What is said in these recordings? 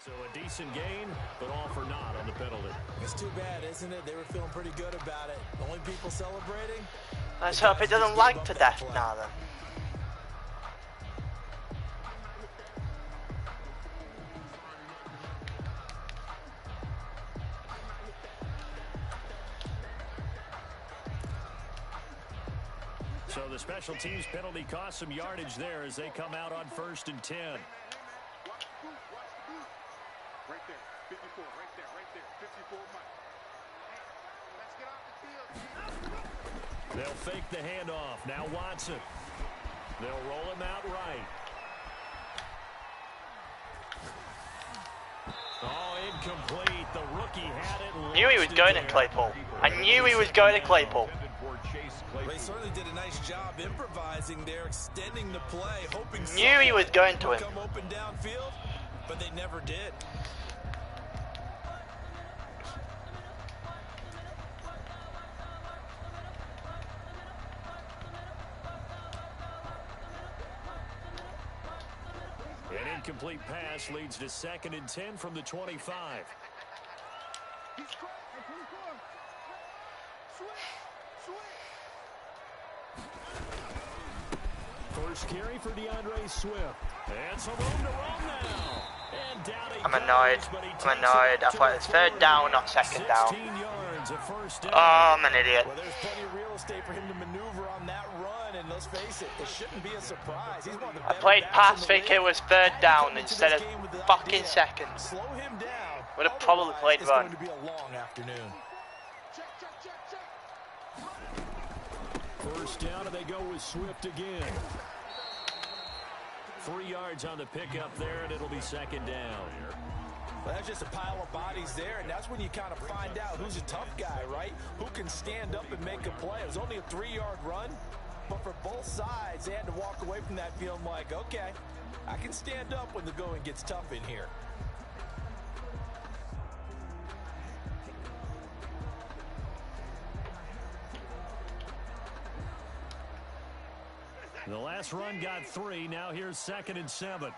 So a decent gain, but all for naught on the penalty. It's too bad, isn't it? They were feeling pretty good about it. The only people celebrating? Let's hope it doesn't lag to death now then. So the special teams penalty cost some yardage there as they come out on 1st and 10. Right there, 54, right there, 54 Mike. Let's get off the field. They'll fake the handoff. Now Watson. They'll roll him out right. Oh, incomplete. The rookie had it. Knew he was going to Claypool. I knew he was going to Claypool. They certainly did a nice job improvising there, extending the play, hoping Knew he was going to him. come open downfield, but they never did. An incomplete pass leads to 2nd and 10 from the 25. First carry for DeAndre Swift. And some room to run now. And down he I'm goes, annoyed. but he I'm takes annoyed. it I to thought the it's 3rd down, not 2nd down. 16 yards, a first down. Oh, I'm an idiot. Well, there's plenty of real estate for him to maneuver on that run, and let's face it, it shouldn't be a surprise. He's one of the I better played backs pass in the think league. it was 3rd down Coming to instead this of game with the fucking idea, 2nd. Slow him down. Would have probably Otherwise, played it's run. going to be a long afternoon. First down, and they go with Swift again. 3 yards on the pickup there, and it'll be 2nd down. Well, that's just a pile of bodies there, and that's when you kind of find out who's a tough guy, right? Who can stand up and make a play. It was only a 3-yard run, but for both sides, they had to walk away from that feeling like, okay, I can stand up when the going gets tough in here. The last run got 3. Now here's 2nd and 7.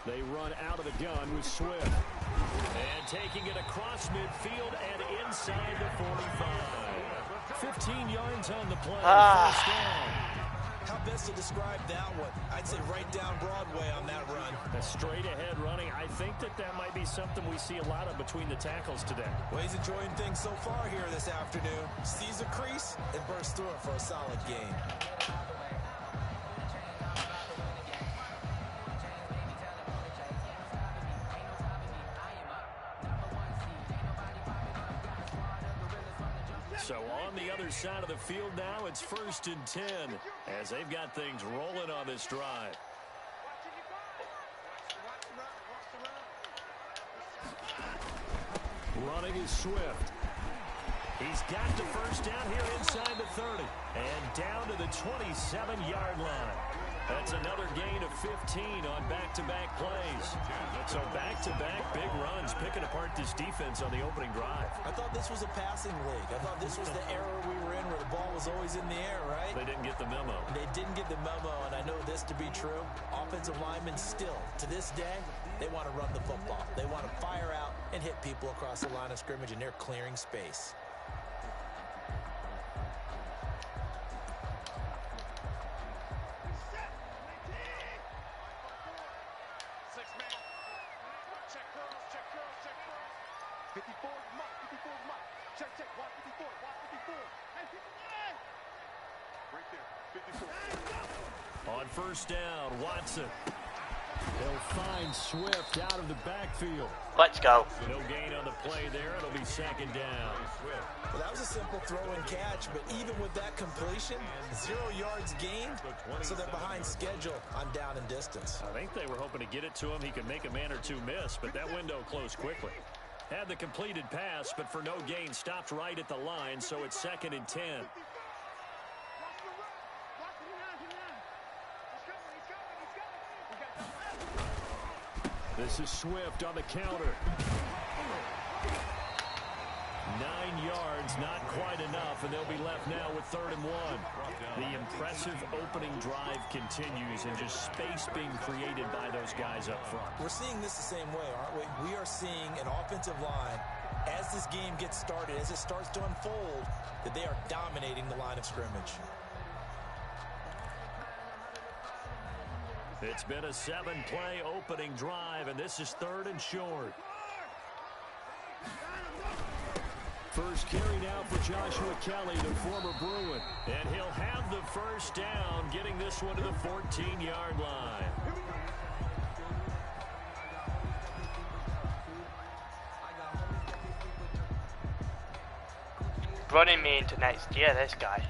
They run out of the gun with Swift. And taking it across midfield and inside the 45. 15 yards on the play. First down. How best to describe that one? I'd say right down Broadway on that run. A straight ahead running. I think that might be something we see a lot of between the tackles today. Well, he's enjoying things so far here this afternoon. Sees a crease and bursts through it for a solid game. So on the other side of the field now, it's 1st and 10 as they've got things rolling on this drive. Running is Swift. He's got the first down here inside the 30 and down to the 27-yard line. That's another gain of 15 on back-to-back plays. So back-to-back big runs, picking apart this defense on the opening drive. I thought this was a passing league. I thought this was the era we were in where the ball was always in the air, right? They didn't get the memo. They didn't get the memo, and I know this to be true. Offensive linemen still, to this day, they want to run the football. They want to fire out and hit people across the line of scrimmage, and they're clearing space. On first down, Watson. They'll find Swift out of the backfield. Let's go. No gain on the play there. It'll be 2nd down. Well, that was a simple throw and catch, but even with that completion, 0 yards gained, so they're behind schedule on down and distance. I think they were hoping to get it to him. He could make a man or two miss, but that window closed quickly. Had the completed pass, but for no gain, stopped right at the line, so it's 2nd and 10. This is Swift on the counter. 9 yards, not quite enough, and they'll be left now with 3rd and 1. The impressive opening drive continues and just space being created by those guys up front. We're seeing this the same way, aren't we? We are seeing an offensive line, as this game gets started, as it starts to unfold, that they are dominating the line of scrimmage. It's been a 7-play opening drive, and this is 3rd and short. First carry now for Joshua Kelly, the former Bruin. And he'll have the first down, getting this one to the 14-yard line. Running me into next year, this guy.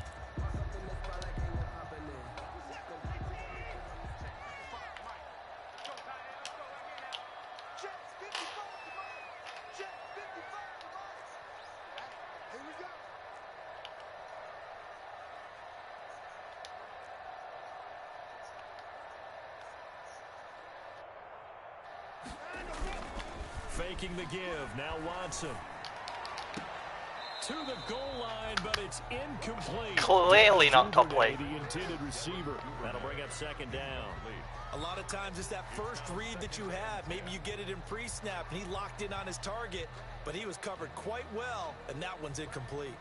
Faking the give, now Watson. To the goal line, but it's incomplete. Clearly not complete. The intended receiver. That'll bring up 2nd down. A lot of times it's that first read that you have. Maybe you get it in pre-snap, and he locked in on his target, but he was covered quite well, and that one's incomplete.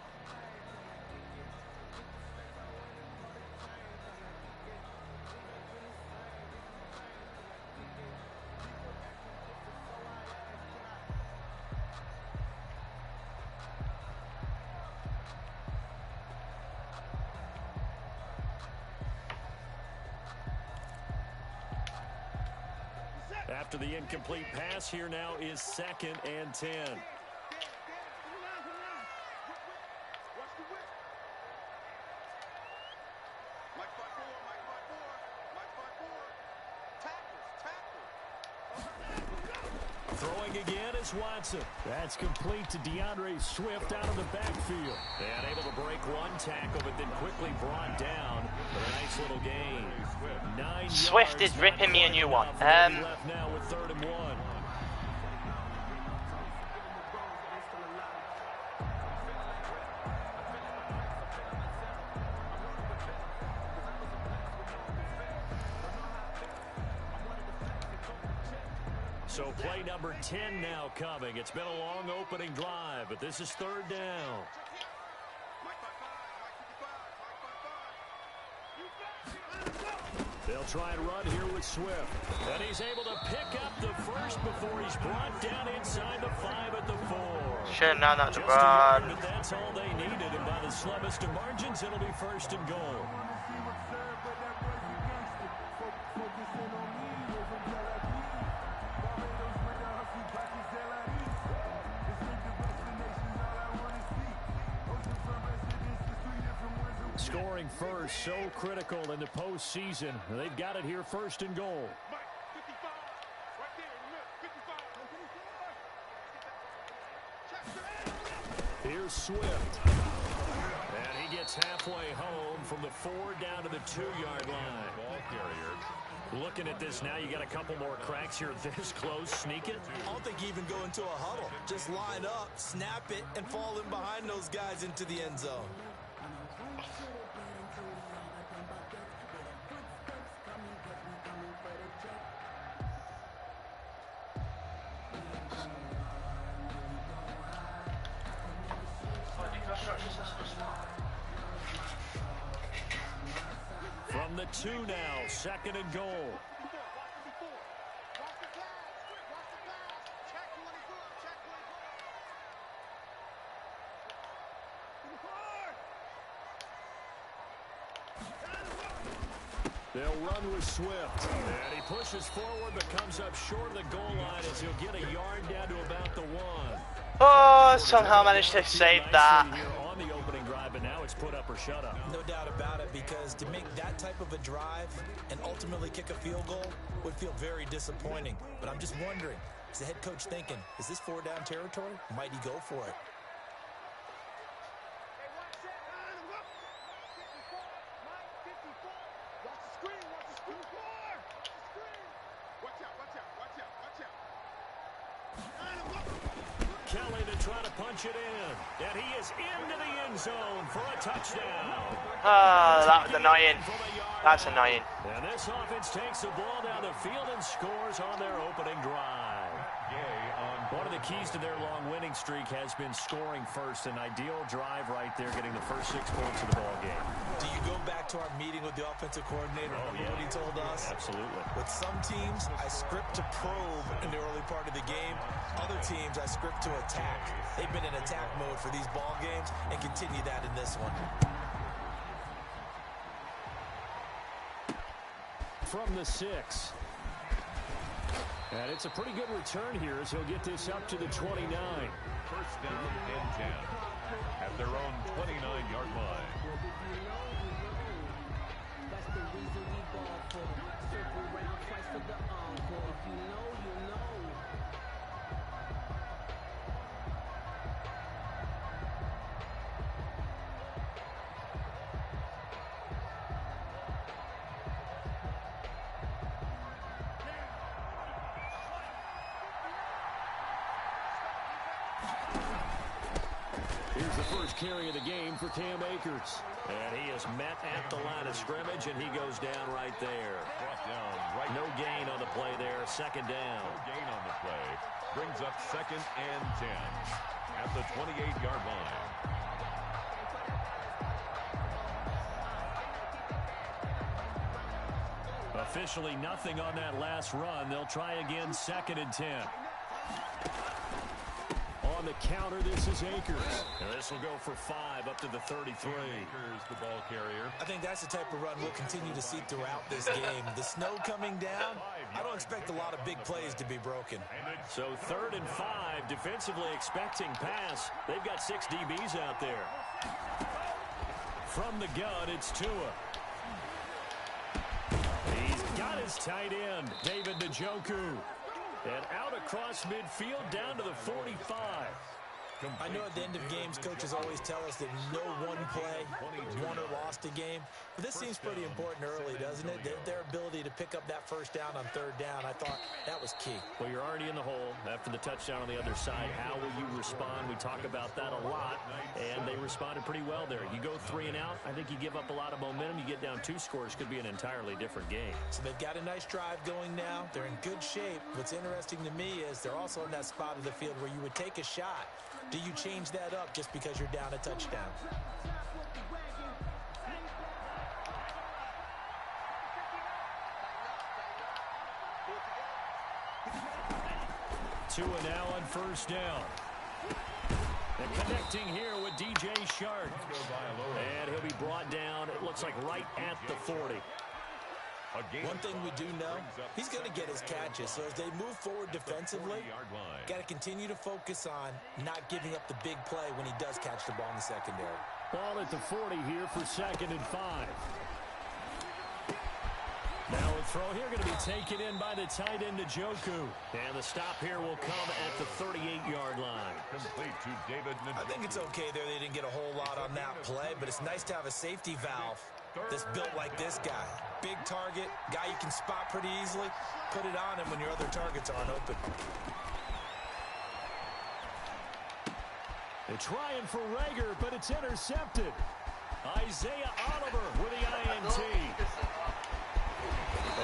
After the incomplete pass, here now is 2nd and 10. Throwing again is Watson. That's complete to DeAndre Swift out of the backfield. And able to break one tackle, but then quickly brought down for a nice little gain. 9 Swift yards, is ripping me a new one. left now with 3rd and 1. So play number 10 now coming. It's been a long opening drive, but this is 3rd down. They'll try and run here with Swift. And he's able to pick up the first before he's brought down inside the 5 at the 4. Should have known that to Just a yard, run. but that's all they needed, and by the slimmest of margins, it'll be 1st and goal. Scoring first, so critical in the postseason. They've got it here, 1st and goal. Here's Swift. And he gets halfway home from the 4 down to the 2-yard line. Ball carrier. Looking at this now, you got a couple more cracks here this close. Sneak it. I don't think you even go into a huddle. Just line up, snap it, and fall in behind those guys into the end zone. From the 2 now, 2nd and goal. They'll run with Swift. And he pushes forward but comes up short of the goal line as he'll get a yard down to about the 1. Oh, somehow managed to save that. On the opening drive, but now it's put up or shut up. No doubt about it, because to make that type of a drive and ultimately kick a field goal would feel very disappointing. But I'm just wondering, is the head coach thinking, is this 4-down territory? Might he go for it? Kelly to try to punch reach it in. And he is into the end zone for a touchdown. Ah, that was annoying. That's annoying. And this offense takes the ball down the field and scores on their opening drive. One of the keys to their long winning streak has been scoring first. An ideal drive right there, getting the first 6 points of the ball game. Do you go back to our meeting with the offensive coordinator? Remember what he told us? Absolutely. With some teams, I script to probe in the early part of the game. Other teams, I script to attack. They've been in attack mode for these ball games and continue that in this one. From the 6. And it's a pretty good return here as he'll get this up to the 29. First down and 10 at their own 29-yard line. That's the reason we ball for. Circle round twice for the encore. If you know, you know. Here's the first carry of the game for Cam Akers. And he is met at the line of scrimmage, and he goes down right there. Brought down right. No gain on the play there. Second down. No gain on the play. Brings up 2nd and 10 at the 28-yard line. Officially nothing on that last run. They'll try again 2nd and 10. On the counter, this is Akers. And this will go for 5 up to the 33. Akers, the ball carrier. I think that's the type of run we'll continue to see throughout this game. The snow coming down, I don't expect a lot of big plays to be broken. So 3rd and 5, defensively expecting pass. They've got 6 DBs out there. From the gun, it's Tua. He's got his tight end, David Njoku. And out across midfield down to the 45. I know at the end of games, coaches always tell us that no one play won or lost a game. But this seems pretty important early, doesn't it? Their ability to pick up that first down on 3rd down, I thought that was key. Well, you're already in the hole after the touchdown on the other side. How will you respond? We talk about that a lot, and they responded pretty well there. You go 3 and out, I think you give up a lot of momentum. You get down 2 scores, could be an entirely different game. So they've got a nice drive going now. They're in good shape. What's interesting to me is they're also in that spot of the field where you would take a shot. Do you change that up just because you're down a touchdown? Tua now on 1st down. And connecting here with DJ Shark. And he'll be brought down, it looks like right at the 40. One thing we do know, he's going to get his catches. So as they move forward defensively, got to continue to focus on not giving up the big play when he does catch the ball in the secondary. Ball at the 40 here for 2nd and 5. Now a throw here going to be taken in by the tight end Njoku. And the stop here will come at the 38-yard line. Complete to David Njoku. I think it's okay there. They didn't get a whole lot on that play, but it's nice to have a safety valve that's built like this guy. Big target, guy you can spot pretty easily. Put it on him when your other targets aren't open. They're trying for Rager, but it's intercepted. Isaiah Oliver with the INT.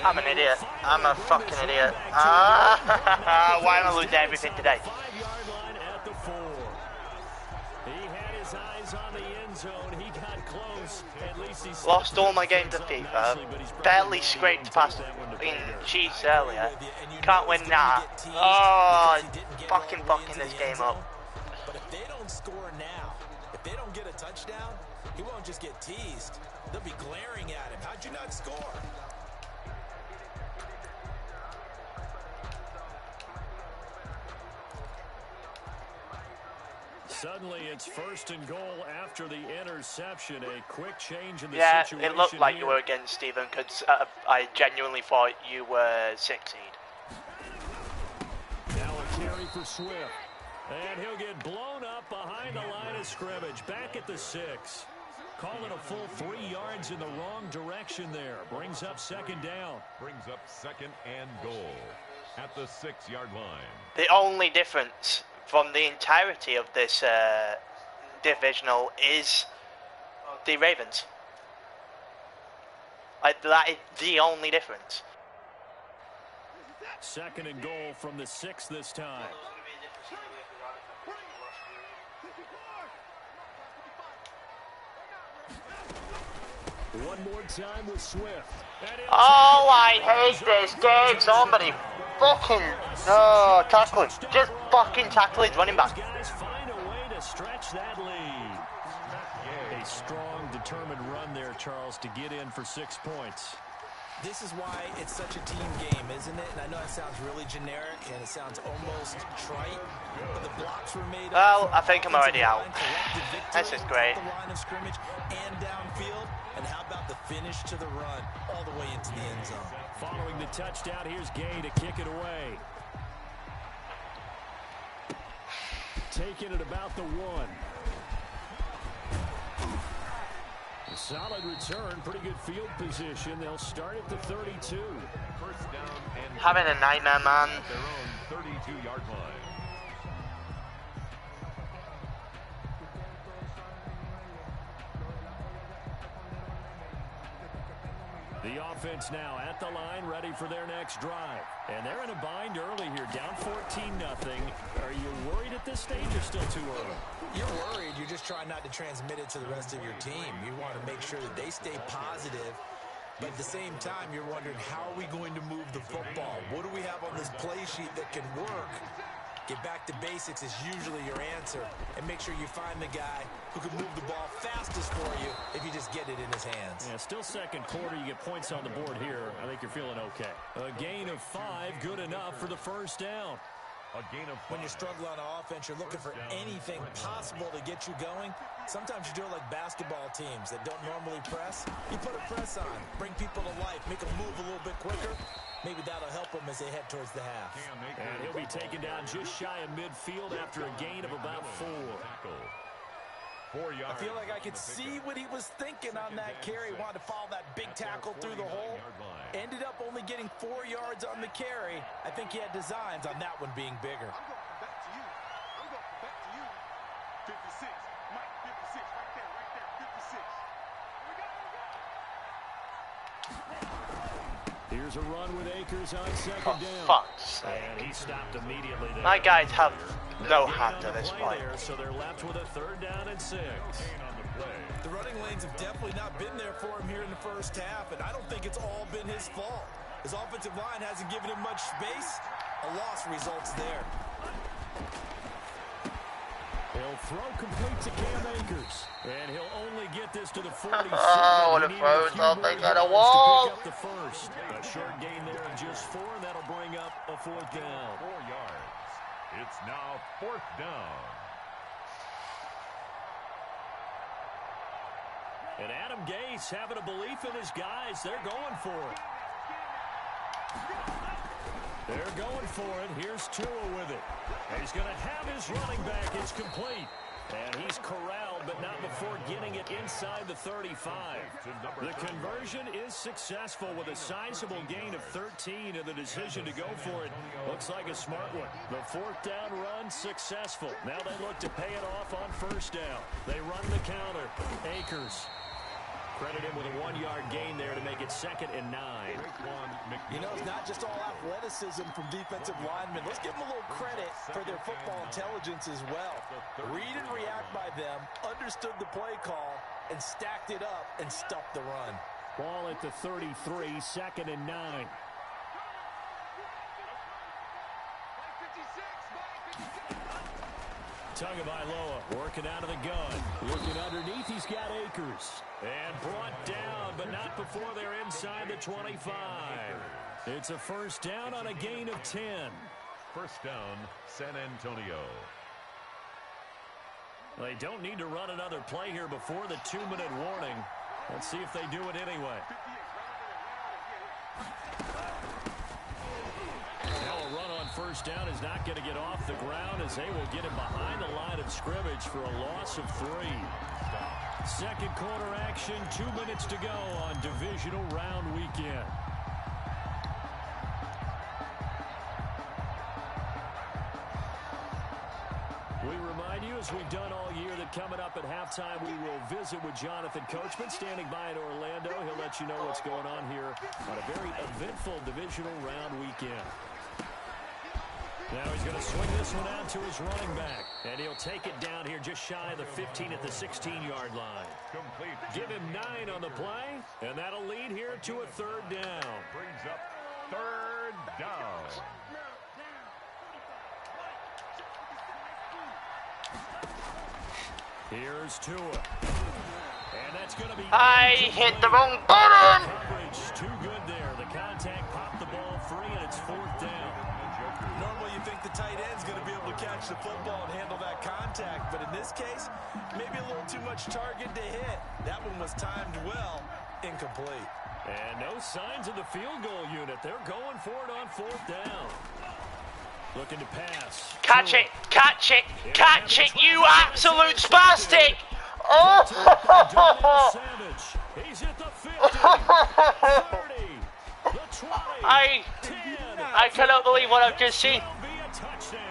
I'm an idiot. I'm a fucking idiot. Why am I losing everything today? 5-yard line at the 4. He had his eyes on the end zone. He got close. At least he Lost all my games of FIFA. Barely scraped past Chiefs earlier. Can't win that. Oh, fucking this game up. But if they don't score now, if they don't get a touchdown, he won't just get teased. They'll be glaring at him. How'd you not score? Suddenly, it's 1st and goal after the interception. A quick change in the situation. Yeah, it looked like you were against Stephen because I genuinely thought you were 6 seed. Now a carry for Swift. And he'll get blown up behind the line of scrimmage. Back at the 6. Calling a full 3 yards in the wrong direction there. Brings up 2nd down. Brings up 2nd and goal at the 6-yard line. The only difference from the entirety of this divisional is the Ravens. That is the only difference. 2nd and goal from the 6 this time. One more time with Swift. Oh, I hate this game. Somebody fucking tackle him. Just fucking tackle his running back. Guys find a way to stretch that lead. A strong, determined run there, Charles, to get in for 6 points. This is why it's such a team game, isn't it? And I know it sounds really generic and it sounds almost trite, but the blocks were made up. Well, I think I'm already out. This is great. The line of scrimmage and downfield. And how about the finish to the run all the way into the end zone? Following the touchdown, here's Gay to kick it away. Taking it about the 1. A solid return, pretty good field position. They'll start at the 32. First down and Having a nightmare, man. at their own 32-yard line. The offense now at the line, ready for their next drive. And they're in a bind early here, down 14-0. Are you worried at this stage or still too early? You're worried. You're just trying not to transmit it to the rest of your team. You want to make sure that they stay positive. But at the same time, you're wondering, how are we going to move the football? What do we have on this play sheet that can work? Get back to basics is usually your answer. And make sure you find the guy who can move the ball fastest for you if you just get it in his hands. Yeah, still 2nd quarter. You get points on the board here. I think you're feeling okay. A gain of 5, good enough for the 1st down. A gain of 5. When you struggle on offense, you're looking for anything possible to get you going. Sometimes you do it like basketball teams that don't normally press. You put a press on, bring people to life, make them move a little bit quicker. Maybe that'll help them as they head towards the half. And he'll be taken down just shy of midfield after a gain of about 4. 4 yards. I feel like I could see what he was thinking on that carry. Wanted to follow that big tackle through the hole. Ended up only getting 4 yards on the carry. I think he had designs on that one being bigger. I'm going back to you. I'm going back to you. 56. Mike, 56. Right there, 56. We got it. Here's a run with Akers on 2nd down. Fuck's sake. And he stopped immediately there. My guys have no Gain hand on at the this play point. there, so they're left with a 3rd down and 6. The running lanes have definitely not been there for him here in the 1st half, and I don't think it's all been his fault. His offensive line hasn't given him much space. A loss results there. He'll throw complete to Cam Akers, and he'll only get this to the 47. Oh, what a throw, something at a wall. Up the 1st. A short gain there of just 4, and that'll bring up a 4th down. 4 yards. It's now 4th down. And Adam Gase having a belief in his guys. They're going for it. They're going for it. Here's Tua with it. And he's going to have his running back. It's complete. And he's corralled, but not before getting it inside the 35. The conversion is successful with a sizable gain of 13, and the decision to go for it looks like a smart one. The 4th down run successful. Now they look to pay it off on 1st down. They run the counter. Akers. Credit him with a 1-yard gain there to make it 2nd and 9. You know, it's not just all athleticism from defensive linemen. Let's give them a little credit for their football intelligence as well. Read and react by them, understood the play call, and stacked it up and stuffed the run. Ball at the 33, 2nd and 9. Tagovailoa working out of the gun. Looking underneath, he's got Akers. And brought down, but not before they're inside the 25. It's a 1st down on a gain of 10. 1st down, San Antonio. They don't need to run another play here before the 2-minute warning. Let's see if they do it anyway. Now a run on 1st down is not going to get off the ground as they will get him behind the line of scrimmage for a loss of 3. 2nd quarter action, 2 minutes to go on divisional round weekend. remind you, as we've done all year, that coming up at halftime, we will visit with Jonathan Coachman, standing by in Orlando. He'll let you know what's going on here on a very eventful divisional round weekend. Now he's going to swing this one out to his running back, and he'll take it down here just shy of the 15 at the 16-yard line. Complete. Give him 9 on the play, and that'll lead here to a third down. Brings up third down. Here's Tua. And that's going to be... I hit the wrong button! Coverage too good there. The contact popped the ball free, and it's fourth down. Normally you think the tight end's going to be able to catch the football and handle that contact, but in this case, maybe a little too much target to hit. That one was timed well, incomplete. And no signs of the field goal unit. They're going for it on fourth down. Looking to pass. Catch it, catch it, catch it, you absolute spastic! Oh! Savage. He's at the 50, 30, the 20, I cannot believe what I've just seen. will be a touchdown.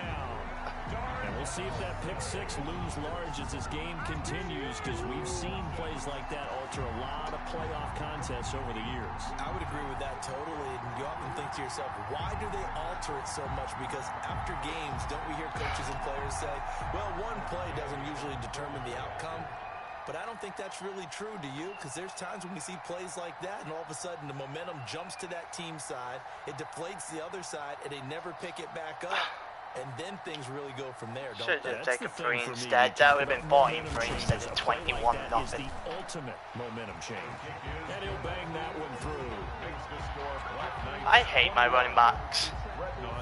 And we'll see if that pick six looms large as this game continues, because we've seen plays like that alter a lot of playoff contests over the years. I would agree with that totally, and you often think to yourself, why do they alter it so much? Because after games, don't we hear coaches and players say, well, one play doesn't usually determine the outcome? But I don't think that's really true, do you? Because there's times when we see plays like that, and all of a sudden the momentum jumps to that team side, it deflates the other side, and they never pick it back up. And then things really go from there, don't Should they? have taken 3 instead. That would have been 14-3 instead of 21-0. Is the ultimate momentum change. And he'll bang that one through. I hate my running backs.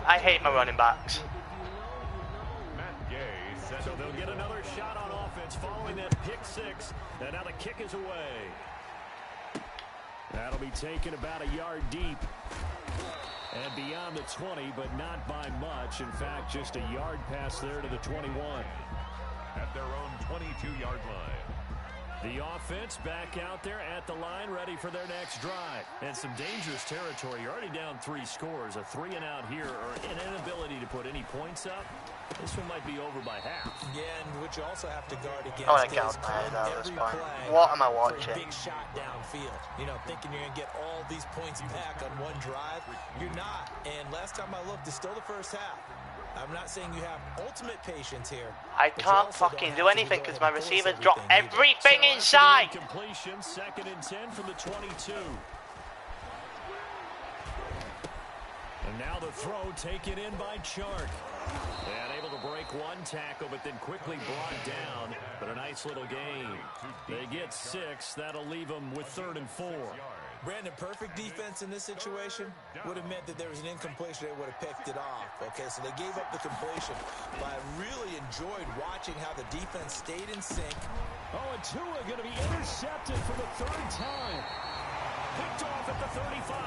I hate my running backs. So they'll get another shot on offense following that pick six. And now the kick is away. That'll be taken about a yard deep. And beyond the 20, but not by much. In fact, just a yard pass there to the 21. At their own 22-yard line. The offense back out there at the line, ready for their next drive. And some dangerous territory. You're already down 3 scores. A 3-and-out here, or an inability to put any points up. This one might be over by half. Yeah, and what you also have to guard against Oh, I is got calling that at this every point. play What am I for a watching? big shot downfield. You know, thinking you're going to get all these points back on one drive. You're not. And last time I looked, it's still the first half. I'm not saying you have ultimate patience here. I can't fucking do anything because my receivers drop everything inside. Completion, 2nd and 10 from the 22. And now the throw taken in by Chark. And able to break one tackle, but then quickly brought down. But a nice little gain. They get 6. That'll leave them with 3rd and 4. Brandon, perfect defense in this situation would have meant that there was an incompletion. They would have picked it off. Okay, so they gave up the completion. But I really enjoyed watching how the defense stayed in sync. Oh, and Tua going to be intercepted for the 3rd time. Picked off at the 35.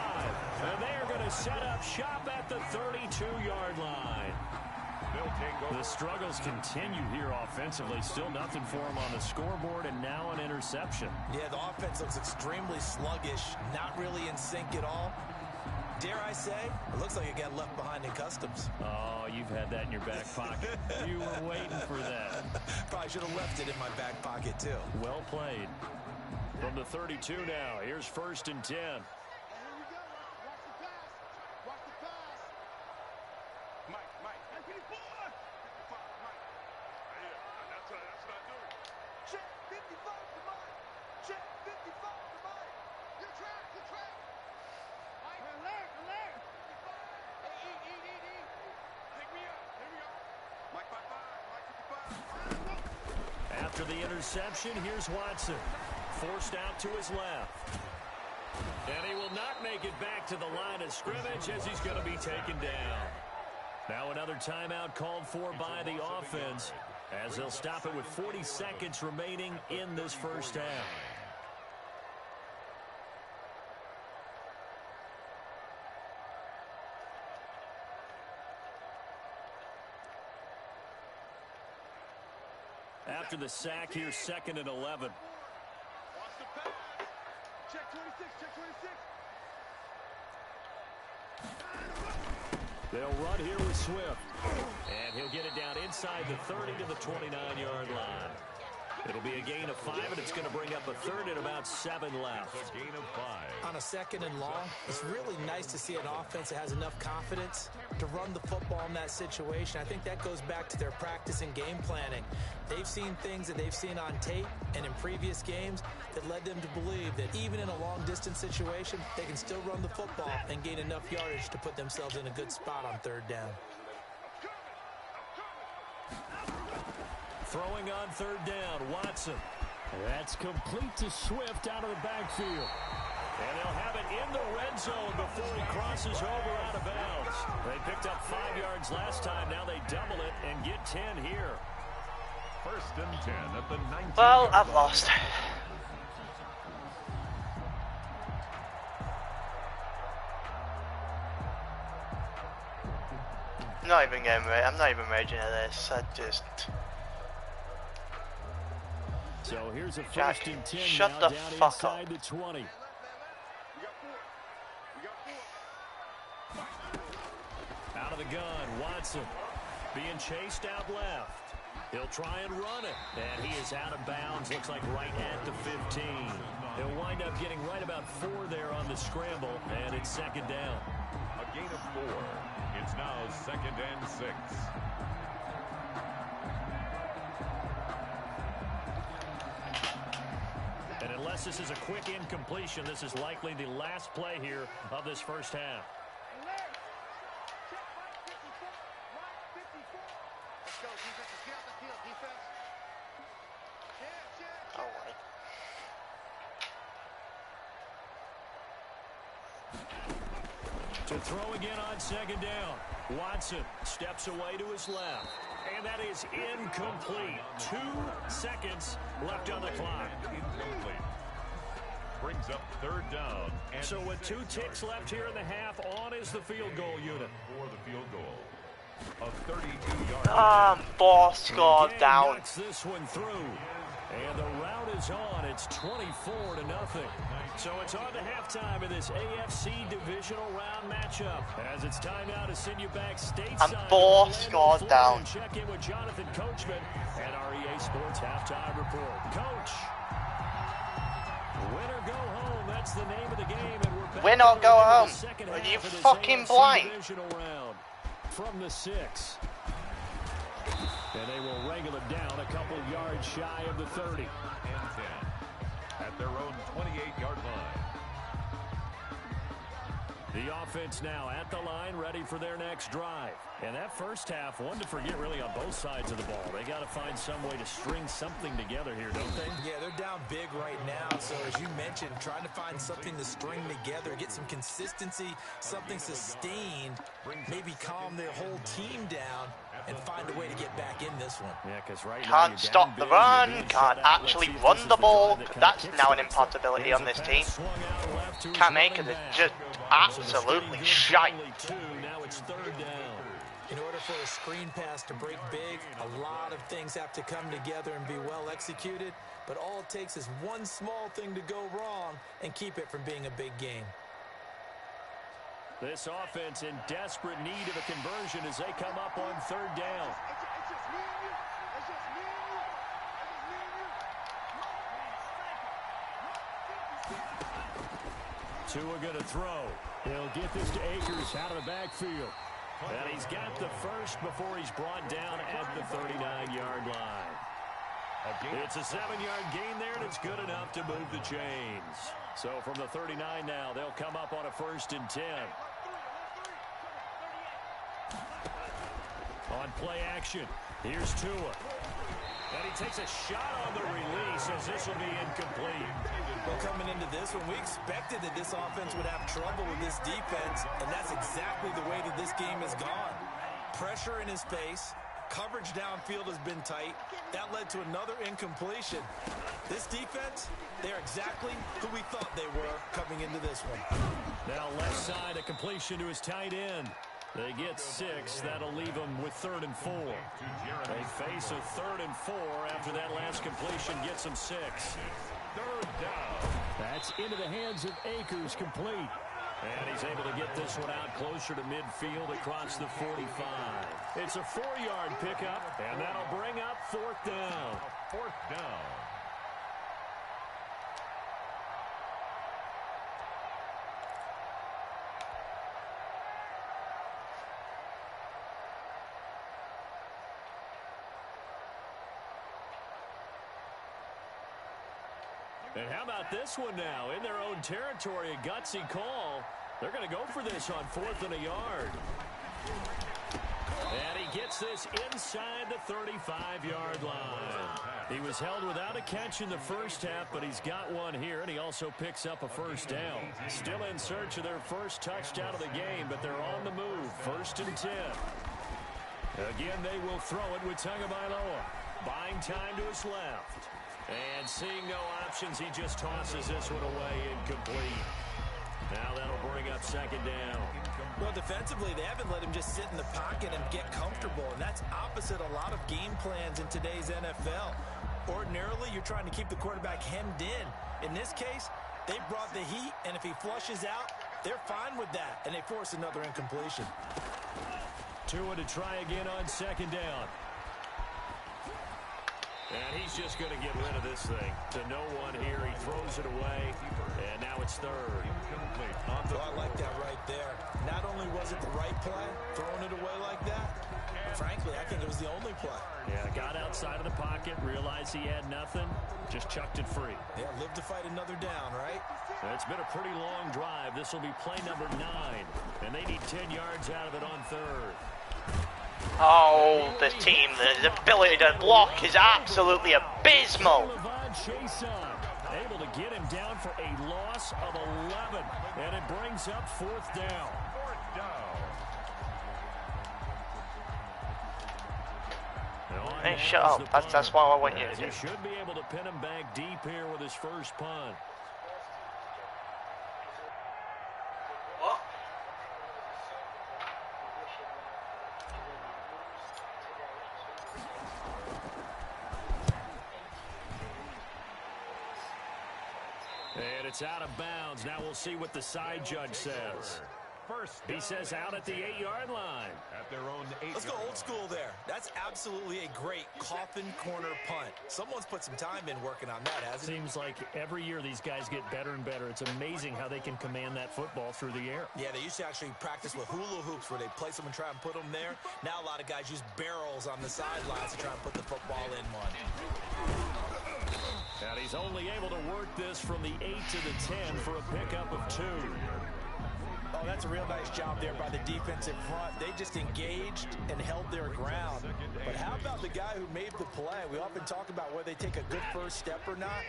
And they are going to set up shop at the 32-yard line. The struggles continue here offensively. Still nothing for them on the scoreboard, and now an interception. Yeah, the offense looks extremely sluggish, not really in sync at all. Dare I say, it looks like it got left behind in customs. Oh, you've had that in your back pocket. You were waiting for that. Probably should have left it in my back pocket, too. Well played. From the 32 now, here's 1st and 10. After the interception, here's Watson. Forced out to his left. And he will not make it back to the line of scrimmage as he's going to be taken down. Now another timeout called for by the offense as they'll stop it with 40 seconds remaining in this first half. After the sack, here's 2nd and 11. Watch the pass. Check 26, check 26. They'll run here with Swift. And he'll get it down inside the 30 to the 29-yard line. It'll be a gain of 5, and it's going to bring up a third and about 7 left. A gain of 5. On a 2nd and long, it's really nice to see an offense that has enough confidence to run the football in that situation. I think that goes back to their practice and game planning. They've seen things that they've seen on tape and in previous games that led them to believe that even in a long-distance situation, they can still run the football and gain enough yardage to put themselves in a good spot on 3rd down. Throwing on 3rd down, Watson. That's complete to Swift out of the backfield. And they'll have it in the red zone before he crosses over out of bounds. They picked up 5 yards last time. Now they double it and get 10 here. 1st and 10 at the 19. Well, I've lost. I'm not even raging at this. I just... So here's a Jack, 1st and 10 shut now the down fuck inside up. the 20. Out of the gun, Watson being chased out left. He'll try and run it, and he is out of bounds. Looks like right at the 15. He'll wind up getting right about 4 there on the scramble, and it's 2nd down. A gain of 4. It's now 2nd and 6. And unless this is a quick incompletion, this is likely the last play here of this first half. To throw again on 2nd down. Watson steps away to his left. And that is incomplete. 2 seconds left on the clock. Incomplete. Brings up 3rd down. And so with 2 ticks left here in the half, on is the field goal unit. For the field goal. A 32-yard. Boss scored down. Knocks this one through. And the route is on. It's 24-0. So it's on to halftime in this AFC Divisional Round matchup. As it's time now to send you back stateside. And boss scored down. Check in with Jonathan Coachman and our EA Sports halftime report. Coach, win or go home. That's the name of the game. And we're back win or go home. Are you fucking blind? From the 6. And they will wrangle it down a couple yards shy of the 30. And 10 at their own 28-yard line. The offense now at the line, ready for their next drive. And that first half, one to forget really on both sides of the ball. They got to find some way to string something together here, don't they? Yeah, they're down big right now. So as you mentioned, trying to find something to string together, get some consistency, something sustained, maybe calm their whole team down and find a way to get back in this one. Yeah, because right can't now stop the run, can't actually run the ball. That's now an impossibility on this team. Cam Akers is just absolutely shite. Now it's 3rd down. In order for a screen pass to break big, a lot of things have to come together and be well executed, but all it takes is one small thing to go wrong and keep it from being a big game. This offense in desperate need of a conversion as they come up on 3rd down. Tua going to throw. He'll get this to Akers out of the backfield. And he's got the first before he's brought down at the 39-yard line. It's a 7-yard gain there, and it's good enough to move the chains. So from the 39 now, they'll come up on a 1st and 10. On play action, here's Tua. And he takes a shot on the release as this will be incomplete. Well, coming into this one, we expected that this offense would have trouble with this defense, and that's exactly the way that this game has gone. Pressure in his face, coverage downfield has been tight. That led to another incompletion. This defense, they're exactly who we thought they were coming into this one. Now left side, a completion to his tight end. They get 6. That'll leave them with 3rd and 4. They face a 3rd and 4 after that last completion gets them 6. 3rd down. That's into the hands of Akers, complete. And he's able to get this one out closer to midfield across the 45. It's a 4-yard pickup, and that'll bring up 4th down. 4th down. And how about this one now? In their own territory, a gutsy call. They're going to go for this on 4th and a yard. And he gets this inside the 35-yard line. He was held without a catch in the first half, but he's got one here, and he also picks up a 1st down. Still in search of their first touchdown of the game, but they're on the move. 1st and 10. Again, they will throw it with Tagovailoa. Buying time to his left. And seeing no options, he just tosses this one away incomplete. Now that'll bring up 2nd down. Well, defensively, they haven't let him just sit in the pocket and get comfortable, and that's opposite a lot of game plans in today's NFL. Ordinarily, you're trying to keep the quarterback hemmed in. In this case, they brought the heat, and if he flushes out, they're fine with that, and they force another incompletion. Tua to try again on 2nd down. And he's just going to get rid of this thing. To no one here. He throws it away. And now it's 3rd. So I like that right there. Not only was it the right play, throwing it away like that, but frankly, I think it was the only play. Yeah, got outside of the pocket, realized he had nothing, just chucked it free. Yeah, live to fight another down, right? It's been a pretty long drive. This will be play number 9. And they need 10 yards out of it on 3rd. Oh, the team, the ability to block is absolutely abysmal. Able to get him down for a loss of 11, and it brings up 4th down. 4th down. Hey, shut up. That's what I want you to do. He should be able to pin him back deep here with his first punt. And it's out of bounds. Now we'll see what the side judge says. He says out at the 8-yard line. At their own 8-yard line. Let's go old school there. That's absolutely a great coffin corner punt. Someone's put some time in working on that, hasn't it? Seems like every year these guys get better and better. It's amazing how they can command that football through the air. Yeah, they used to actually practice with hula hoops where they place them and try and put them there. Now a lot of guys use barrels on the sidelines to try and put the football in one. And he's only able to work this from the 8 to the 10 for a pickup of 2. Oh, that's a real nice job there by the defensive front. They just engaged and held their ground. But how about the guy who made the play? We often talk about whether they take a good first step or not.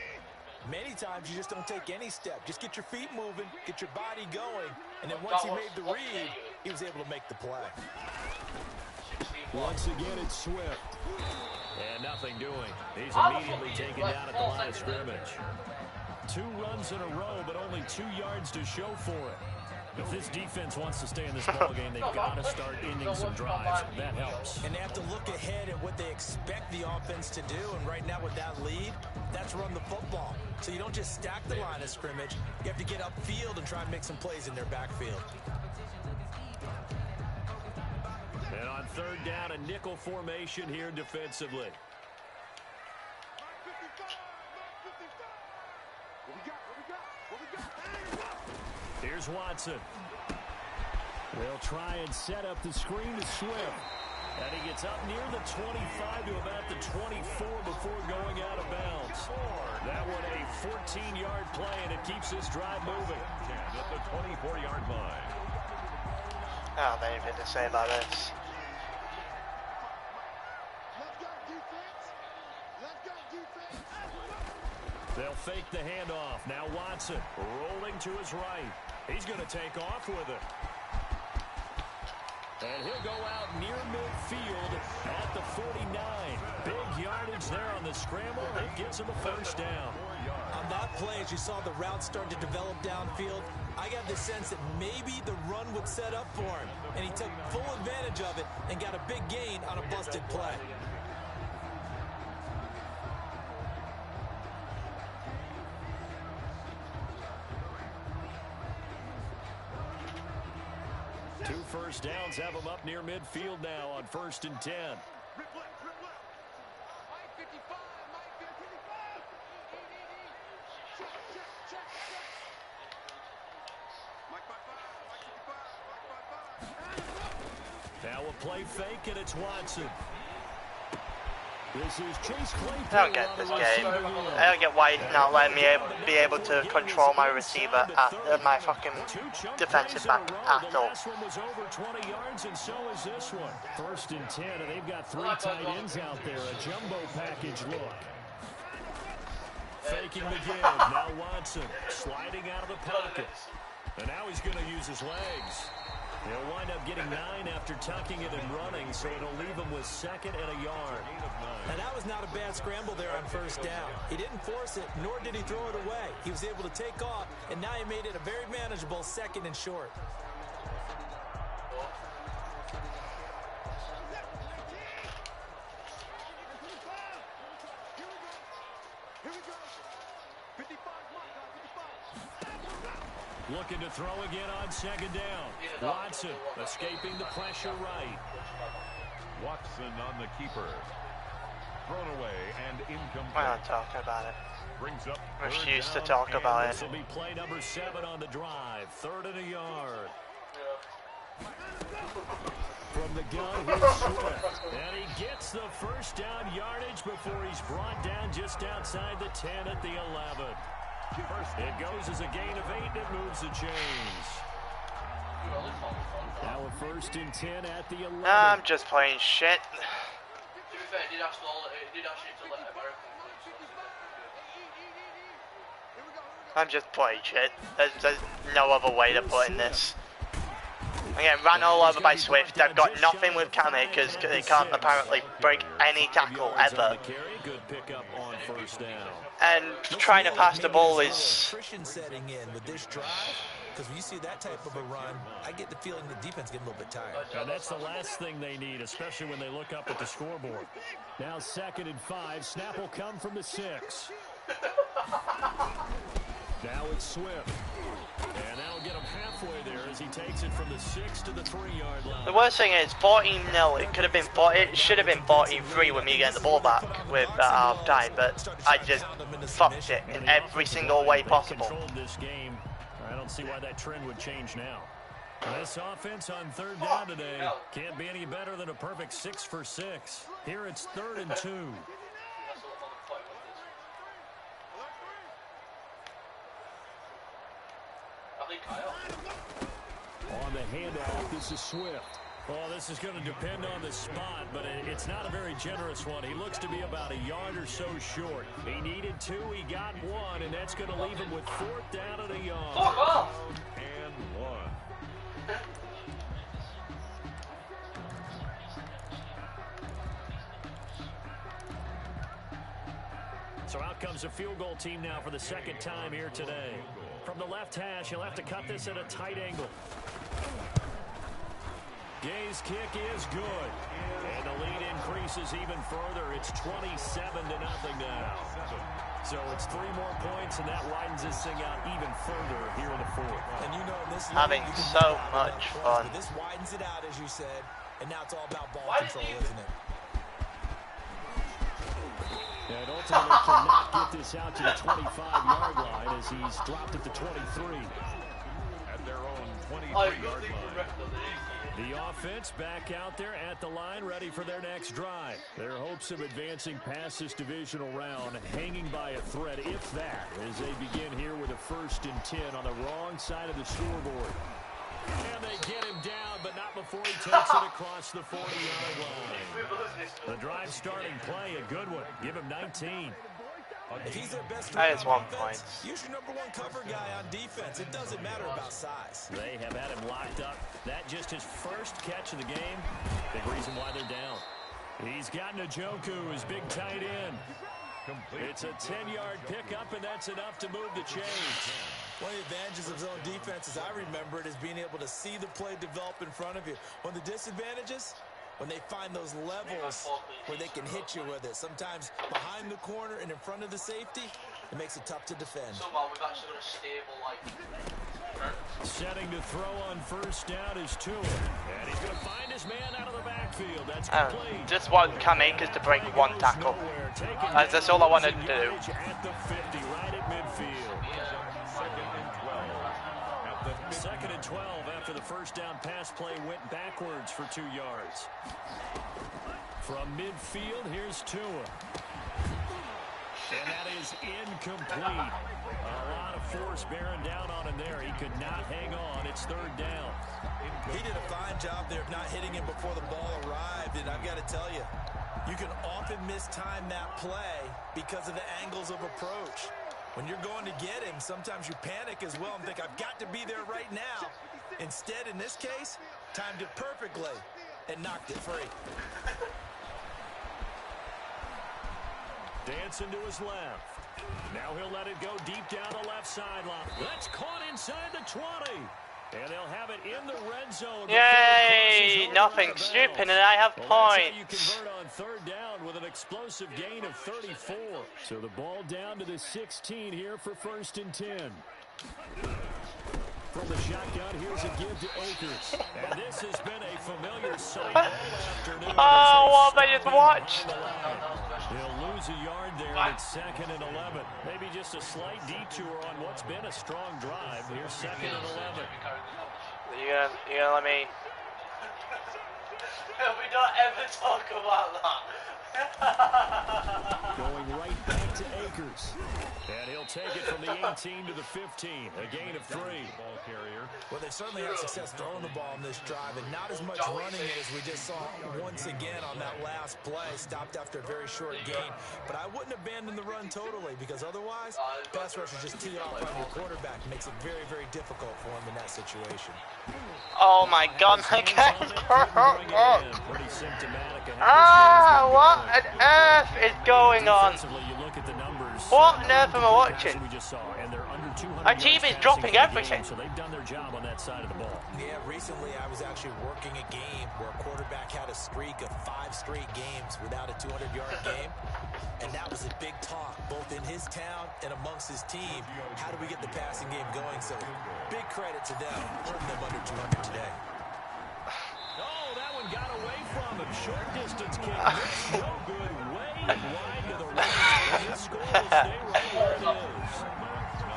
Many times you just don't take any step. Just get your feet moving, get your body going, and then once he made the read, he was able to make the play. Once again, it's Swift. And nothing doing. He's immediately taken down at the line of scrimmage. 2 runs in a row, but only 2 yards to show for it. If this defense wants to stay in this ballgame, they've got to start ending some drives. That helps. And they have to look ahead at what they expect the offense to do. And right now with that lead, that's run the football. So you don't just stack the line of scrimmage. You have to get upfield and try and make some plays in their backfield. And on 3rd down, a nickel formation here defensively. Here's Watson. They'll try and set up the screen to Swift. And he gets up near the 25 to about the 24 before going out of bounds. That one a 14-yard play, and it keeps this drive moving. At the 24-yard line. Oh, they anything to say about this. They'll fake the handoff. Now Watson rolling to his right. He's going to take off with it. And he'll go out near midfield at the 49. Big yardage there on the scramble. It gets him a first down. On that play, as you saw the route start to develop downfield, I got the sense that maybe the run would set up for him. And he took full advantage of it and got a big gain on a busted play. 2 first downs have them up near midfield now on 1st and 10. Now a play fake, and it's Watson. This is Chase Claypool. I don't get this game. I don't get why he's not letting me be able to control my receiver at my fucking defensive back at all. Last one was over 20 yards, and so is this one. 1st and 10, and they've got 3 tight ends out there. A jumbo package look. Faking the give. Now Watson sliding out of the pocket. And now he's going to use his legs. He'll wind up getting 9 after tucking it and running, so it'll leave him with 2nd and a yard. And that was not a bad scramble there on 1st down. He didn't force it, nor did he throw it away. He was able to take off, and now he made it a very manageable 2nd and short. Looking to throw again on 2nd down. Watson escaping the pressure right. Watson on the keeper. Thrown away and incomplete. We're not talking about it. Brings up Refuse to talk about it. This will be play number 7 on the drive. 3rd and a yard. From the gun, here's Swift. And he gets the 1st down yardage before he's brought down just outside the 10 at the 11. It goes as a gain of 8, and it moves the chains. Now a 1st and 10 at the 11. I'm just playing shit. To be fair, he did actually let American I'm just playing shit. There's no other way to put in this. I'm getting ran all over by Swift. I've got nothing with Cammy because they can't apparently break any tackle ever. Good pickup on 1st down. And trying to pass the ball is... Attrition setting in with this drive, because when you see that type of a run, I get the feeling the defense getting a little bit tired. And that's the last thing they need, especially when they look up at the scoreboard. Now 2nd and 5. Snap will come from the 6. Now it's Swift. And that'll get him halfway there as he takes it from the 6 to the 3-yard line. The worst thing is 14-0. It could have been 40. It should have been 14-3 with me getting the ball back with half time, but I just fucked it in every single way possible. This game. I don't see why that trend would change now. This offense on 3rd down today can't be any better than a perfect 6 for 6. Here it's 3rd and 2. On the handoff, this is Swift. Well, this is going to depend on the spot, but it's not a very generous one. He looks to be about a yard or so short. He needed 2, he got 1, and that's going to leave him with 4th down and a yard. And 1. So out comes a field goal team now for the 2nd time here today. From the left hash, he'll have to cut this at a tight angle. Gay's kick is good. And the lead increases even further. It's 27-0 now. So it's 3 more points, and that widens this thing out even further here in the 4th. And you know, this Having so much fun. This widens it out, as you said, and now it's all about ball control, isn't it? And ultimately cannot get this out to the 25-yard line as he's dropped at the 23. At their own 23-yard line. The offense back out there at the line, ready for their next drive. Their hopes of advancing past this divisional round hanging by a thread, if that, as they begin here with a 1st and 10 on the wrong side of the scoreboard. And they get him down, but not before he takes it across the 40-yard line. The drive starting play, a good one. Give him 19. If he's their best That is 1 offense, point. use your #1 cover guy on defense. It doesn't matter about size. They have had him locked up. That just his first catch of the game. Big reason why they're down. He's got Njoku, his big tight end. It's a 10-yard pickup, and that's enough to move the chains. One of the advantages of zone defense, as I remember it, is being able to see the play develop in front of you. One of the disadvantages, when they find those levels where they can hit you with it. Sometimes behind the corner and in front of the safety, it makes it tough to defend. Somehow we've actually got a stable, like... Setting to throw on first down is Tua. And he's going to find his man out of the backfield. That's complete. Just want Cam Akers to break one tackle. That's all I wanted to do. At the 50, right at midfield. Second and 12 after the first down pass play went backwards for 2 yards. From midfield, here's Tua. And that is incomplete. A lot of force bearing down on him there. He could not hang on. It's third down. He did a fine job there of not hitting him before the ball arrived. And I've got to tell you, you can often mistime that play because of the angles of approach. When you're going to get him, sometimes you panic as well and think, I've got to be there right now. Instead, in this case, timed it perfectly and knocked it free. Dancing to his left. Now he'll let it go deep down the left sideline. That's caught inside the 20. And they'll have it in the red zone. Yay! Nothing stupid, and I have points. You convert on third down with an explosive gain of 34. So the ball down to the 16 here for first and 10. From the shotgun, here's a give to Akers. And this has been a familiar sight all afternoon. Oh, what I just watched. They'll lose a yard there, and it's second and 11. Maybe just a slight detour on what's been a strong drive. Here's second and 11. You're gonna let me... We don't ever talk about that. Going right back to Akers. And he'll take it from the 18 to the 15. A gain of 3. Ball carrier. Well, they certainly had success throwing the ball in this drive, and not as much running it as we just saw once again on that last play. Stopped after a very short gain. But I wouldn't abandon the run totally, because otherwise, pass rushers just tee it off on your quarterback. Makes it very, very difficult for him in that situation. Oh my God, my guy's Pretty symptomatic. what on earth is going on? What on earth am I watching? Our team is dropping everything. So they've done their job on that side of the ball. Yeah, recently I was actually working a game where a quarterback had a streak of 5 straight games without a 200-yard game. And that was a big talk, both in his town and amongst his team. How do we get the passing game going? So big credit to them, holding them under 200 today. Oh, that one got away from him. Short distance kick. No good. Way wide to the right. And this score will stay right where it is.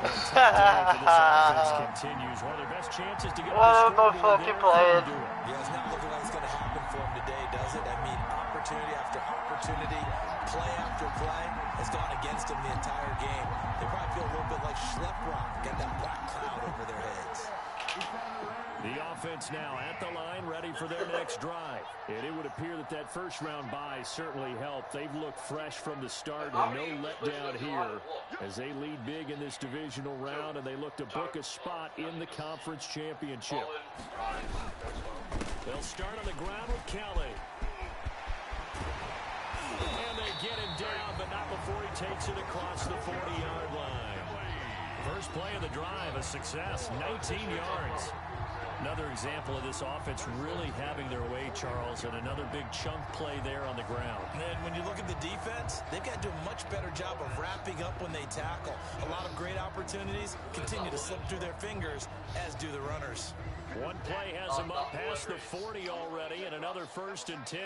This offense continues. One of their best chances to get What am I fucking playing? Yeah, it's not looking like it's going to happen for him today, does it? I mean, opportunity after opportunity, play after play has gone against him the entire game. They probably feel a little bit like Schleprock, got that black cloud over their heads. The offense now at the line, ready for their next drive. And it would appear that that first-round bye certainly helped. They've looked fresh from the start and no letdown here as they lead big in this divisional round, and they look to book a spot in the conference championship. They'll start on the ground with Kelly. And they get him down, but not before he takes it across the 40-yard line. First play of the drive, a success, 19 yards. Another example of this offense really having their way, Charles, and another big chunk play there on the ground. And when you look at the defense, they've got to do a much better job of wrapping up when they tackle. A lot of great opportunities continue to slip through their fingers, as do the runners. One play has them up past the 40 already, and another first and 10.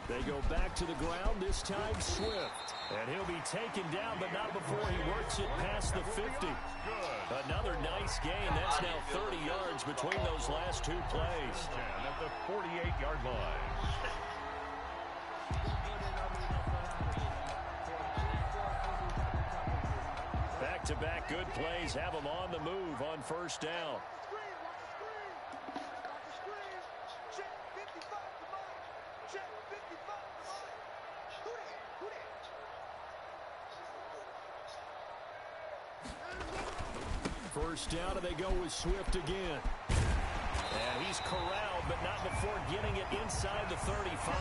They go back to the ground, this time Swift. And he'll be taken down, but not before he works it past the 50. Another nice gain. That's now 30 yards between those last 2 plays. At the 48-yard line. Back-to-back good plays have them on the move on first down. First down, and they go with Swift again. And He's corralled, but not before getting it inside the 35.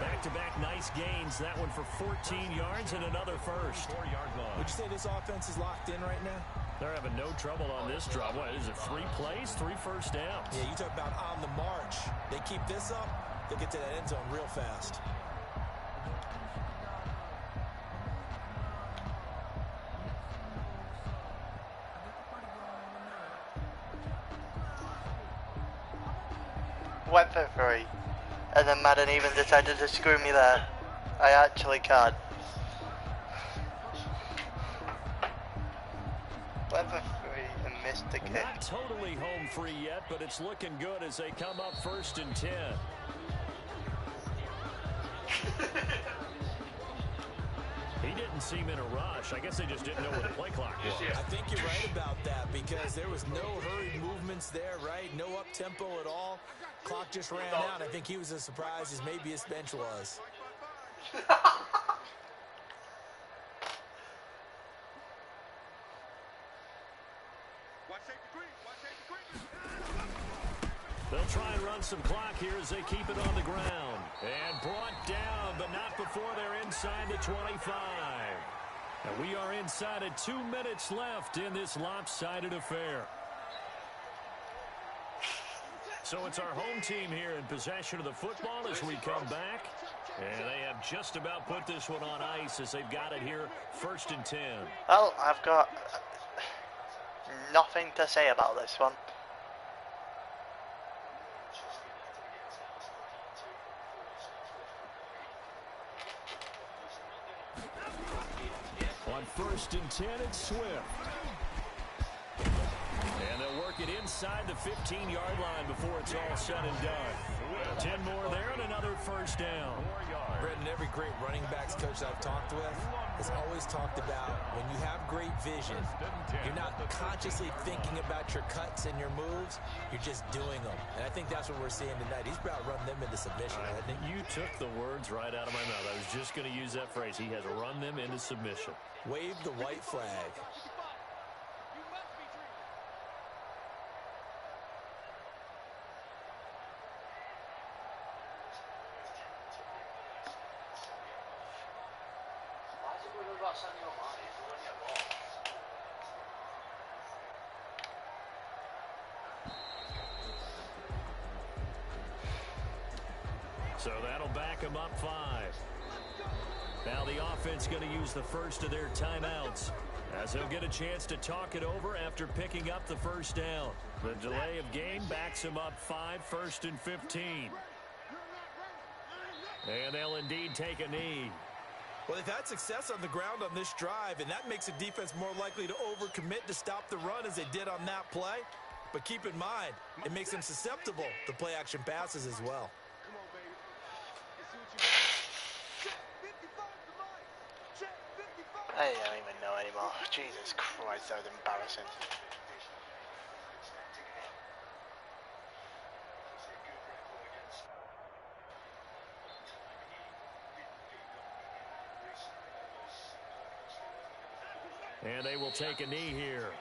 Back-to-back nice gains. That one for 14 yards and another first. 4-yard line. Would you say this offense is locked in right now? They're having no trouble on this drive. What is it, 3 plays, 3 first downs? Yeah, you talk about on the march. They keep this up, they'll get to that end zone real fast. Went for 3. And then Madden even decided to screw me there. I actually can't. Went for 3 and missed the kick. Not totally home free yet, but it's looking good as they come up 1st and 10. He didn't seem in a rush. I guess they just didn't know where the play clock was. I think you're right about that because there was no hurried movements there, right? No up-tempo at all. Clock just ran out. I think he was as surprised as maybe his bench was. They'll try and run some clock here as they keep it on the ground. And brought down, but not before they're inside the 25. And we are inside of 2 minutes left in this lopsided affair. So it's our home team here in possession of the football as we come back. And they have just about put this one on ice as they've got it here 1st and 10. Well, I've got nothing to say about this one. On 1st and 10, it's Swift. And they'll work it inside the 15-yard line before it's all said and done. 10 more there and another first down. Brendan, every great running backs coach I've talked with has always talked about when you have great vision, you're not consciously thinking about your cuts and your moves, you're just doing them. And I think that's what we're seeing tonight. He's about to run them into submission. I think you took the words right out of my mouth. I was just going to use that phrase. He has run them into submission. Wave the white flag. So that'll back them up 5. Now the offense going to use the first of their timeouts as they'll get a chance to talk it over after picking up the first down. The delay of game backs them up 5, 1st and 15. And they'll indeed take a knee. Well, they've had success on the ground on this drive, and that makes a defense more likely to overcommit to stop the run as they did on that play. But keep in mind, it makes them susceptible to play-action passes as well. I don't even know anymore. Jesus Christ, that was embarrassing. And they will take a knee here.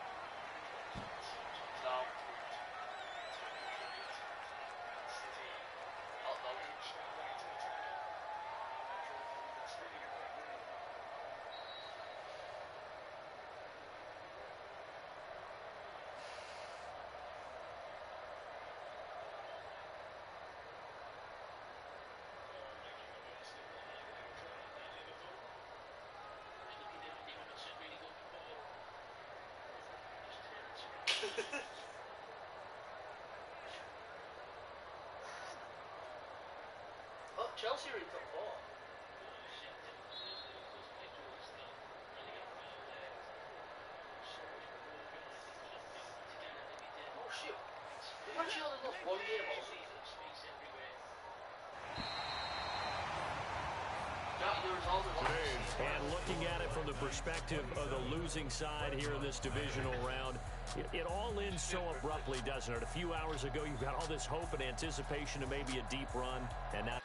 Oh, Chelsea are in top 4. Oh shit. They've actually only lost 1 game all season. And looking at it from the perspective of the losing side here in this divisional round, it all ends so abruptly, doesn't it? A few hours ago, you've got all this hope and anticipation of maybe a deep run, and now